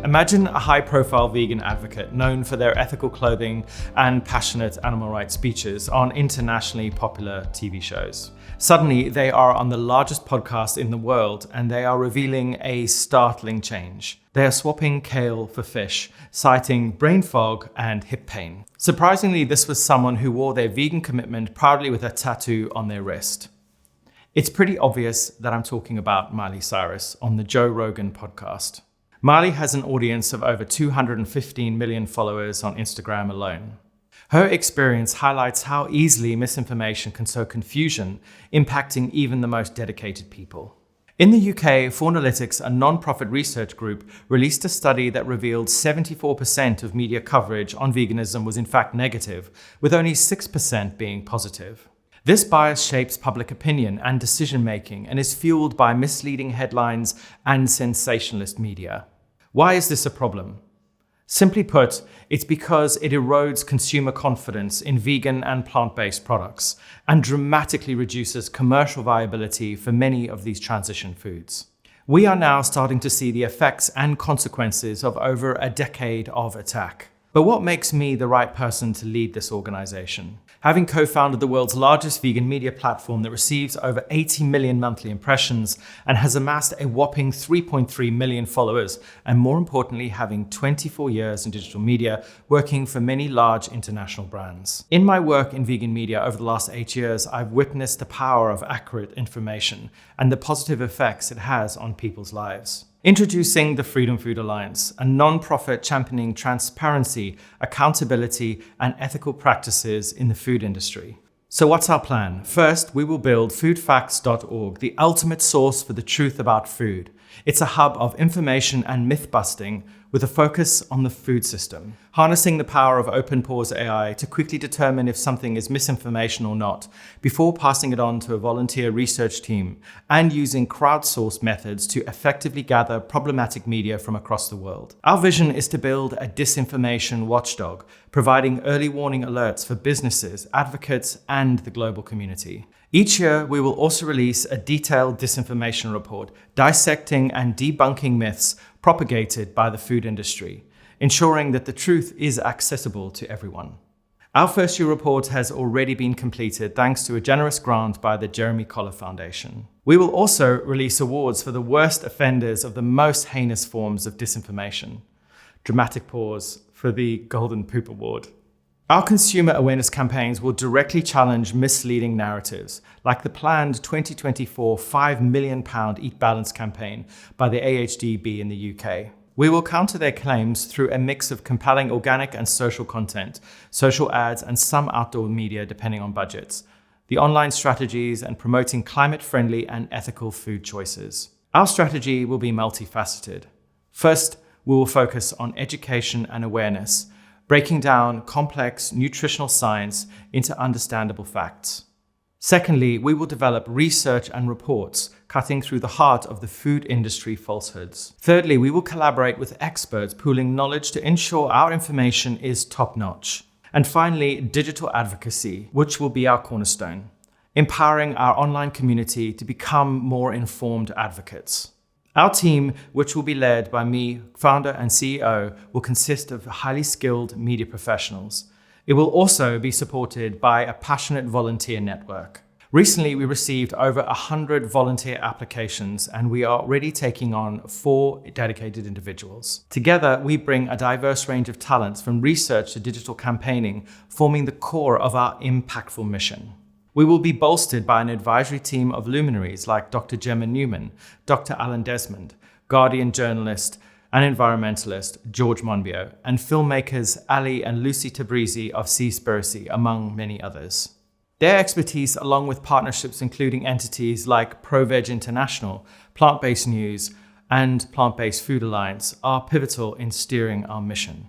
Imagine a high-profile vegan advocate known for their ethical clothing and passionate animal rights speeches on internationally popular TV shows. Suddenly, they are on the largest podcast in the world and they are revealing a startling change. They are swapping kale for fish, citing brain fog and hip pain. Surprisingly, this was someone who wore their vegan commitment proudly with a tattoo on their wrist. It's pretty obvious that I'm talking about Miley Cyrus on the Joe Rogan podcast. Miley has an audience of over 215 million followers on Instagram alone. Her experience highlights how easily misinformation can sow confusion, impacting even the most dedicated people. In the UK, Fornalytics, a non-profit research group, released a study that revealed 74% of media coverage on veganism was in fact negative, with only 6% being positive. This bias shapes public opinion and decision-making and is fueled by misleading headlines and sensationalist media. Why is this a problem? Simply put, it's because it erodes consumer confidence in vegan and plant-based products and dramatically reduces commercial viability for many of these transition foods. We are now starting to see the effects and consequences of over a decade of attack. But what makes me the right person to lead this organization? Having co-founded the world's largest vegan media platform that receives over 80 million monthly impressions and has amassed a whopping 3.3 million followers, and more importantly, having 24 years in digital media, working for many large international brands. In my work in vegan media over the last 8 years, I've witnessed the power of accurate information and the positive effects it has on people's lives. Introducing the Freedom Food Alliance, a non-profit championing transparency, accountability, and ethical practices in the food industry. So what's our plan? First, we will build foodfacts.org, the ultimate source for the truth about food. It's a hub of information and myth-busting with a focus on the food system, harnessing the power of OpenPause AI to quickly determine if something is misinformation or not, before passing it on to a volunteer research team, and using crowdsourced methods to effectively gather problematic media from across the world. Our vision is to build a disinformation watchdog, providing early warning alerts for businesses, advocates, and the global community. Each year, we will also release a detailed disinformation report, dissecting and debunking myths propagated by the food industry, ensuring that the truth is accessible to everyone. Our first year report has already been completed thanks to a generous grant by the Jeremy Collar Foundation. We will also release awards for the worst offenders of the most heinous forms of disinformation. Dramatic pause for the Golden Poop Award. Our consumer awareness campaigns will directly challenge misleading narratives, like the planned 2024 £5 million Eat Balance campaign by the AHDB in the UK. We will counter their claims through a mix of compelling organic and social content, social ads, and some outdoor media depending on budgets, the online strategies, and promoting climate-friendly and ethical food choices. Our strategy will be multifaceted. First, we will focus on education and awareness, breaking down complex nutritional science into understandable facts. Secondly, we will develop research and reports, cutting through the heart of the food industry falsehoods. Thirdly, we will collaborate with experts, pooling knowledge to ensure our information is top-notch. And finally, digital advocacy, which will be our cornerstone, empowering our online community to become more informed advocates. Our team, which will be led by me, founder and CEO, will consist of highly skilled media professionals. It will also be supported by a passionate volunteer network. Recently, we received over 100 volunteer applications, and we are already taking on 4 dedicated individuals. Together, we bring a diverse range of talents from research to digital campaigning, forming the core of our impactful mission. We will be bolstered by an advisory team of luminaries like Dr. Gemma Newman, Dr. Alan Desmond, Guardian journalist and environmentalist George Monbiot, and filmmakers Ali and Lucy Tabrizi of Seaspiracy, among many others. Their expertise, along with partnerships including entities like ProVeg International, Plant-Based News, and Plant-Based Food Alliance, are pivotal in steering our mission.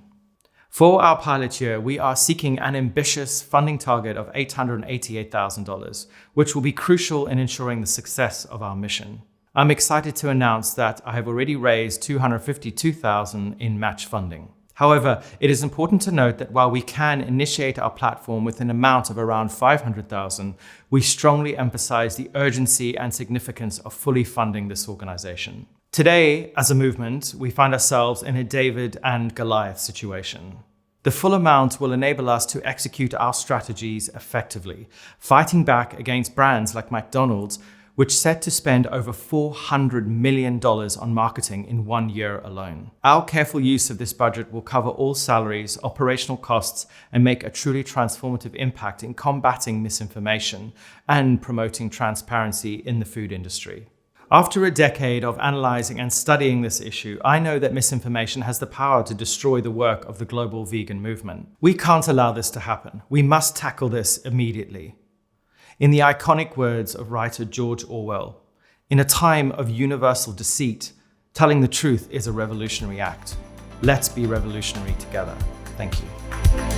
For our pilot year, we are seeking an ambitious funding target of $888,000, which will be crucial in ensuring the success of our mission. I'm excited to announce that I have already raised $252,000 in match funding. However, it is important to note that while we can initiate our platform with an amount of around $500,000, we strongly emphasize the urgency and significance of fully funding this organization. Today, as a movement, we find ourselves in a David and Goliath situation. The full amount will enable us to execute our strategies effectively, fighting back against brands like McDonald's, which set to spend over $400 million on marketing in 1 year alone. Our careful use of this budget will cover all salaries, operational costs, and make a truly transformative impact in combating misinformation and promoting transparency in the food industry. After a decade of analyzing and studying this issue, I know that misinformation has the power to destroy the work of the global vegan movement. We can't allow this to happen. We must tackle this immediately. In the iconic words of writer George Orwell, "In a time of universal deceit, telling the truth is a revolutionary act. Let's be revolutionary together." Thank you.